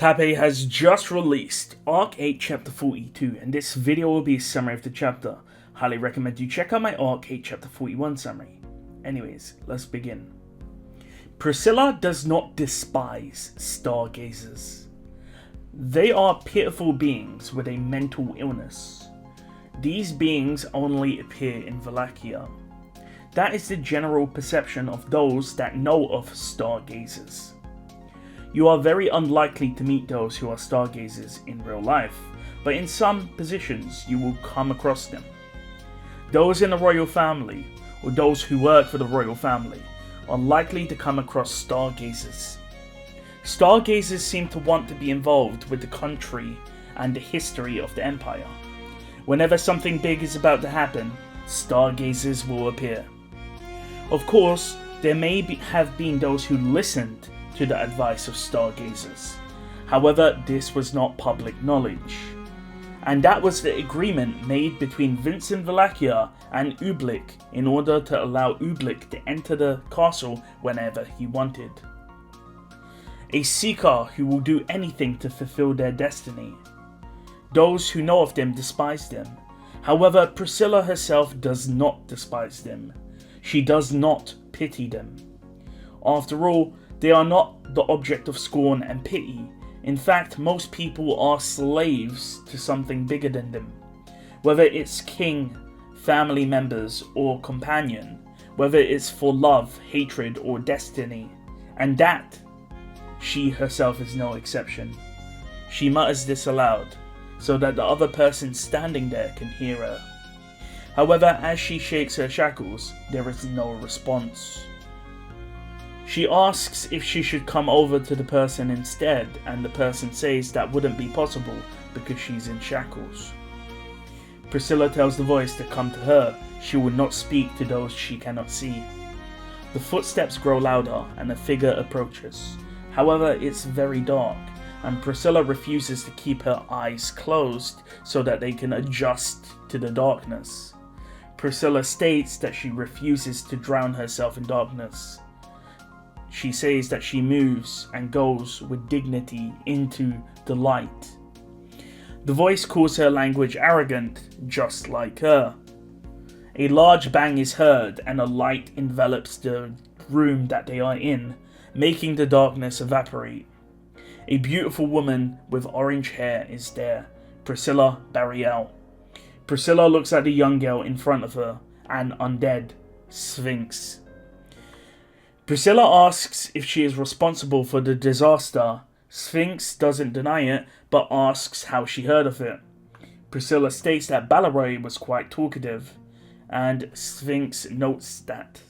Tape has just released Arc 8 Chapter 42, and this video will be a summary of the chapter. Highly recommend you check out my Arc 8 Chapter 41 summary. Anyways, let's begin. Priscilla does not despise stargazers. They are pitiful beings with a mental illness. These beings only appear in Wallachia. That is the general perception of those that know of stargazers. You are very unlikely to meet those who are stargazers in real life, but in some positions you will come across them. Those in the royal family, or those who work for the royal family, are likely to come across stargazers. Stargazers seem to want to be involved with the country and the history of the empire. Whenever something big is about to happen, stargazers will appear. Of course, there may have been those who listened to the advice of stargazers. However, this was not public knowledge. And that was the agreement made between Vincent Wallachia and Ublik in order to allow Ublik to enter the castle whenever he wanted. A seeker who will do anything to fulfill their destiny. Those who know of them despise them. However, Priscilla herself does not despise them. She does not pity them. After all, they are not the object of scorn and pity. In fact, most people are slaves to something bigger than them. Whether it's king, family members, or companion. Whether it's for love, hatred, or destiny. And that, she herself is no exception. She mutters this aloud, so that the other person standing there can hear her. However, as she shakes her shackles, there is no response. She asks if she should come over to the person instead, and the person says that wouldn't be possible because she's in shackles. Priscilla tells the voice to come to her. She will not speak to those she cannot see. The footsteps grow louder and a figure approaches. However, it's very dark, and Priscilla refuses to keep her eyes closed so that they can adjust to the darkness. Priscilla states that she refuses to drown herself in darkness. She says that she moves and goes with dignity into the light. The voice calls her language arrogant, just like her. A large bang is heard and a light envelops the room that they are in, making the darkness evaporate. A beautiful woman with orange hair is there, Priscilla Barriel. Priscilla looks at the young girl in front of her, an undead sphinx. Priscilla asks if she is responsible for the disaster. Sphinx doesn't deny it, but asks how she heard of it. Priscilla states that Balleroy was quite talkative, and Sphinx notes that.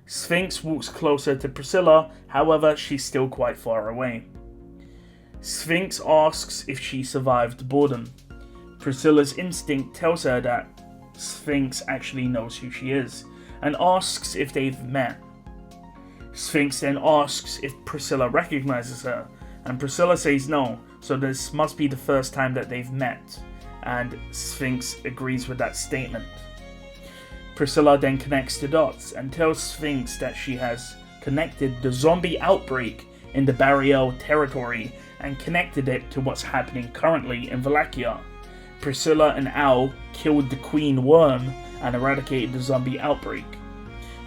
Sphinx walks closer to Priscilla, however, she's still quite far away. Sphinx asks if she survived boredom. Priscilla's instinct tells her that Sphinx actually knows who she is, and asks if they've met. Sphinx then asks if Priscilla recognizes her, and Priscilla says no, so this must be the first time that they've met, and Sphinx agrees with that statement. Priscilla then connects the dots and tells Sphinx that she has connected the zombie outbreak in the Barriel territory and connected it to what's happening currently in Wallachia. Priscilla and Al killed the Queen Worm and eradicated the zombie outbreak.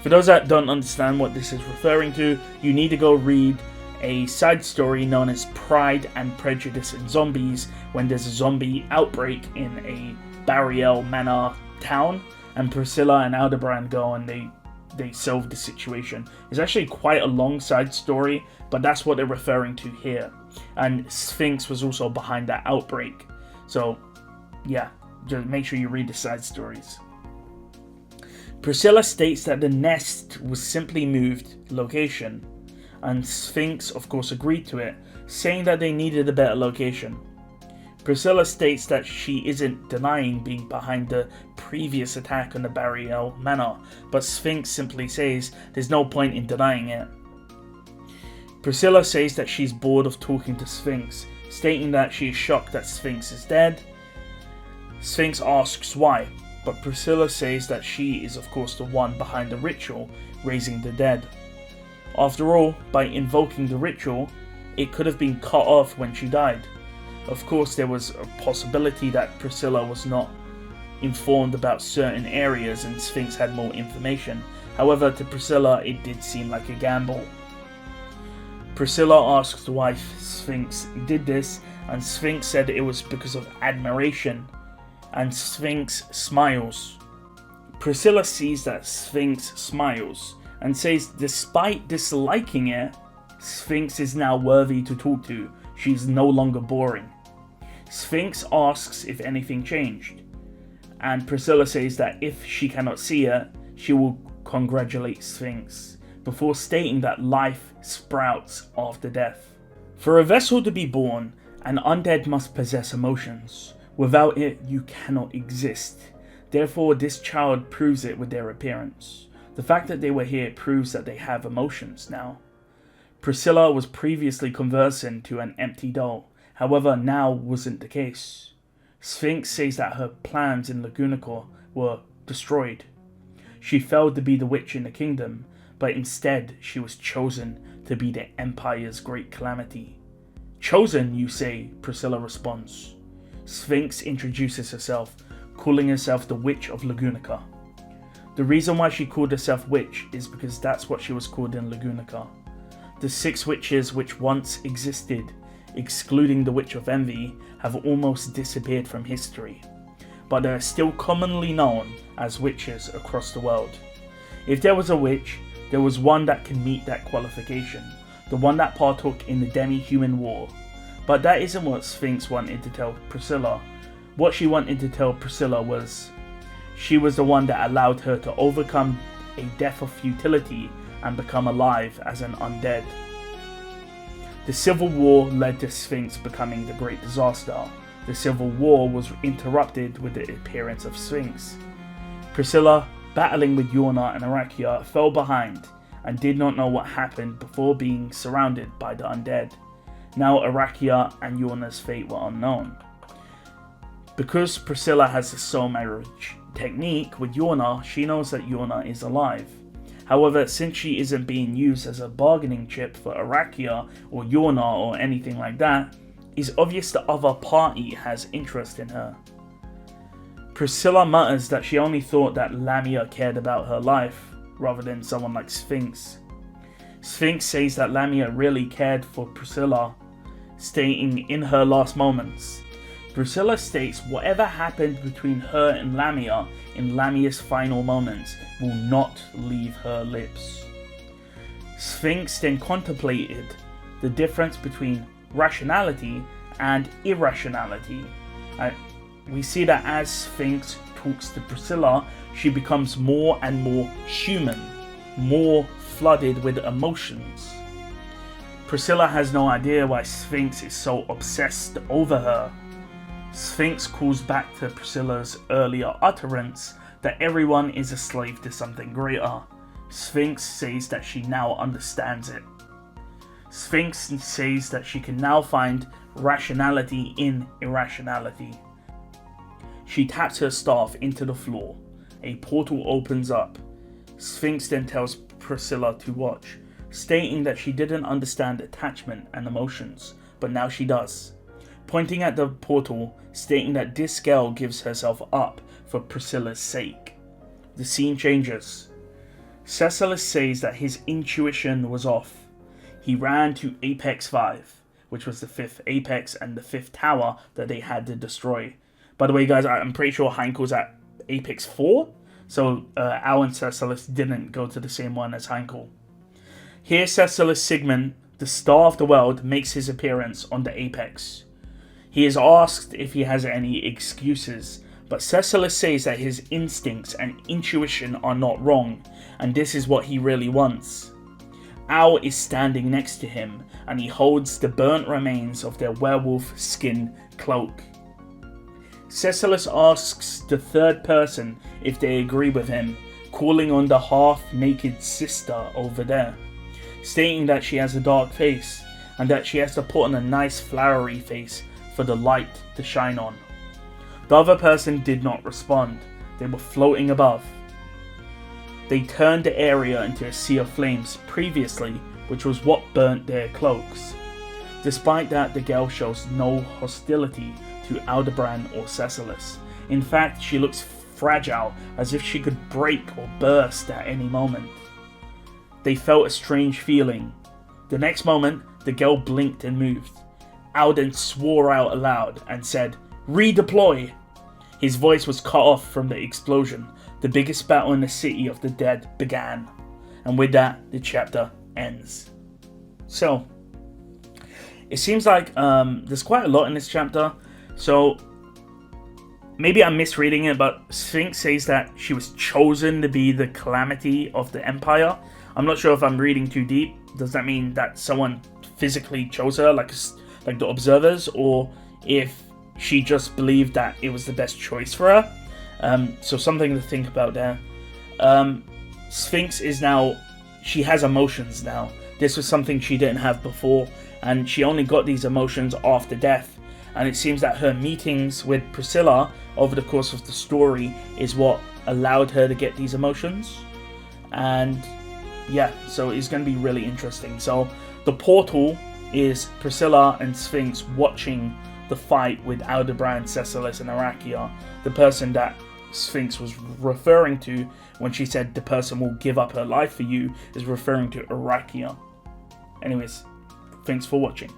For those that don't understand what this is referring to, you need to go read a side story known as Pride and Prejudice in Zombies, when there's a zombie outbreak in a Barriel Manor town, and Priscilla and Aldebaran go and they solve the situation. It's actually quite a long side story, but that's what they're referring to here. And Sphinx was also behind that outbreak. So, yeah, just make sure you read the side stories. Priscilla states that the nest was simply moved location, and Sphinx of course agreed to it, saying that they needed a better location. Priscilla states that she isn't denying being behind the previous attack on the Barriel Manor, but Sphinx simply says there's no point in denying it. Priscilla says that she's bored of talking to Sphinx, stating that she is shocked that Sphinx is dead. Sphinx asks why, but Priscilla says that she is of course the one behind the ritual, raising the dead. After all, by invoking the ritual, it could have been cut off when she died. Of course, there was a possibility that Priscilla was not informed about certain areas and Sphinx had more information. However, to Priscilla, it did seem like a gamble. Priscilla asked why Sphinx did this, and Sphinx said it was because of admiration, and Sphinx smiles. Priscilla sees that Sphinx smiles and says despite disliking it, Sphinx is now worthy to talk to. She's no longer boring. Sphinx asks if anything changed, and Priscilla says that if she cannot see it, she will congratulate Sphinx, before stating that life sprouts after death. For a vessel to be born, an undead must possess emotions. Without it, you cannot exist. Therefore, this child proves it with their appearance. The fact that they were here proves that they have emotions now. Priscilla was previously conversing to an empty doll, however now wasn't the case. Sphinx says that her plans in Lagunica were destroyed. She failed to be the witch in the kingdom, but instead she was chosen to be the Empire's great calamity. Chosen, you say? Priscilla responds. Sphinx introduces herself, calling herself the Witch of Lagunica. The reason why she called herself Witch is because that's what she was called in Lagunica. The 6 witches which once existed, excluding the Witch of Envy, have almost disappeared from history, but they are still commonly known as witches across the world. If there was a witch, there was one that could meet that qualification, the one that partook in the demi-human war. But that isn't what Sphinx wanted to tell Priscilla. What she wanted to tell Priscilla was she was the one that allowed her to overcome a death of futility and become alive as an undead. The Civil War led to Sphinx becoming the great disaster. The Civil War was interrupted with the appearance of Sphinx. Priscilla, battling with Yorna and Arakia, fell behind and did not know what happened before being surrounded by the undead. Now Arakia and Yorna's fate were unknown. Because Priscilla has the soul marriage technique with Yorna, she knows that Yorna is alive. However, since she isn't being used as a bargaining chip for Arakia or Yorna or anything like that, it's obvious the other party has interest in her. Priscilla mutters that she only thought that Lamia cared about her life, rather than someone like Sphinx. Sphinx says that Lamia really cared for Priscilla, stating in her last moments. Priscilla states whatever happened between her and Lamia in Lamia's final moments will not leave her lips. Sphinx then contemplated the difference between rationality and irrationality. We see that as Sphinx talks to Priscilla, she becomes more and more human, more flooded with emotions. Priscilla has no idea why Sphinx is so obsessed over her. Sphinx calls back to Priscilla's earlier utterance that everyone is a slave to something greater. Sphinx says that she now understands it. Sphinx says that she can now find rationality in irrationality. She taps her staff into the floor. A portal opens up. Sphinx then tells Priscilla to watch, stating that she didn't understand attachment and emotions, but now she does. Pointing at the portal, stating that this girl gives herself up for Priscilla's sake. The scene changes. Cecilis says that his intuition was off. He ran to Apex 5, which was the 5th Apex and the 5th tower that they had to destroy. By the way, guys, I'm pretty sure Heinkel's at Apex 4, so Al and Cecilis didn't go to the same one as Heinkel. Here, Cecilis Sigmund, the star of the world, makes his appearance on the Apex. He is asked if he has any excuses, but Cecilis says that his instincts and intuition are not wrong, and this is what he really wants. Al is standing next to him, and he holds the burnt remains of their werewolf skin cloak. Cecilis asks the third person if they agree with him, calling on the half-naked sister over there, stating that she has a dark face, and that she has to put on a nice flowery face for the light to shine on. The other person did not respond. They were floating above. They turned the area into a sea of flames previously, which was what burnt their cloaks. Despite that, the girl shows no hostility to Aldebaran or Cecilis. In fact, she looks fragile, as if she could break or burst at any moment. They felt a strange feeling. The next moment, the girl blinked and moved. Alden swore out aloud and said, "Redeploy!" His voice was cut off from the explosion. The biggest battle in the city of the dead began. And with that, the chapter ends. So, it seems like there's quite a lot in this chapter. So, maybe I'm misreading it, but Sphinx says that she was chosen to be the calamity of the Empire. I'm not sure if I'm reading too deep. Does that mean that someone physically chose her, like the observers, or if she just believed that it was the best choice for her? So something to think about there. Sphinx is now, she has emotions now. This was something she didn't have before, and she only got these emotions after death. And it seems that her meetings with Priscilla over the course of the story is what allowed her to get these emotions. And yeah, so it's going to be really interesting. So the portal is Priscilla and Sphinx watching the fight with Aldebaran, Cecilis, and Arakia. The person that Sphinx was referring to when she said the person will give up her life for you is referring to Arakia. Anyways, thanks for watching.